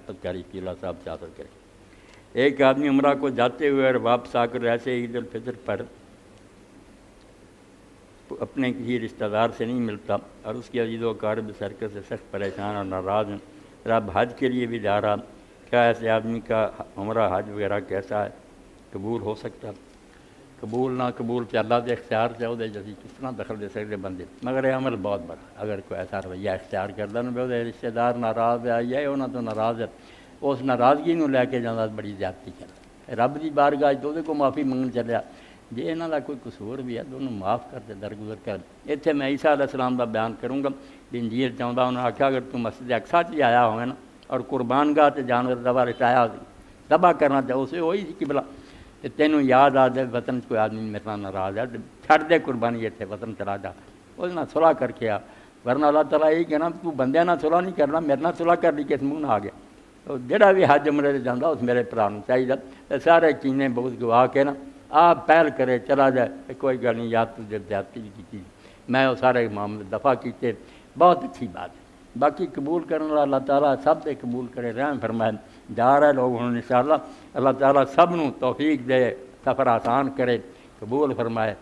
پتکاری کی اللہ صاحب سے حاصل کرے۔ ایک آدمی عمرہ کو جاتے ہوئے اور واپس آ کر ایسے عید الفطر پر اپنے کسی رشتہ دار سے نہیں ملتا اور اس کی عزیز و اقارب سرکت سے سخت پریشان اور ناراض ہیں، رب حج کے لیے بھی جا رہا، کیا ایسے آدمی کا عمرہ حج وغیرہ کیسا ہے، قبول ہو سکتا؟ قبول نہ قبول پہ اللہ کے اختیار سے وہ جیسی کس طرح دخل دے سکتے بندے، مگر یہ عمل بہت بڑا، اگر کوئی ایسا رویہ اختیار کرتا نا وہ رشتہ دار ناراض ہے انہوں تو ناراض ہے، اس ناراضگی نو لے کے جانا بڑی زیادتی کرتا، رب کی بارگاہ تو کو معافی منگن چلیا، جی یہاں کا کوئی قصور بھی ہے تو انہوں معاف کر دے، درگزر کر۔ اتنے میں عیسیٰ علیہ السلام کا بیان کروں گا، انجیل چاہتا انہوں نے آخیا اگر تم مسجد اقصیٰ چ آیا ہوگا نا اور قربان گاہ تے جانور دبا رٹایا دبا کرنا چاہو اسے وہی سی قبلہ، تینوں یاد آ جائے وطن کوئی آدمی میرے نال ناراض ہے چھڑ دے قربانی اتنے وطن چلا جا، وہ صلح کر کے آ، ورنہ اللہ تعالیٰ یہی کہنا تو بندے نہ صلح نہیں کرنا، میرے نال صلح کر لی کس منہ نہ آ گیا۔ تو جہاں بھی حج عمرے سے جانا اس میرے بھرا نوں چاہیے سارے کینے بہت گواہ کے نا آپ پہل کرے چلا جائے، کوئی گل نہیں، یاد تو زیادتی بھی کی میں وہ سارے معاملے دفاع کیتے، بہت اچھی بات ہے۔ باقی قبول کرنے والا اللہ تعالیٰ سب دے قبول کرے، رحم فرمائے، جا رہے لوگ انشاءاللہ اللہ تعالیٰ سب نوں توفیق دے، سفر آسان کرے، قبول فرمائے۔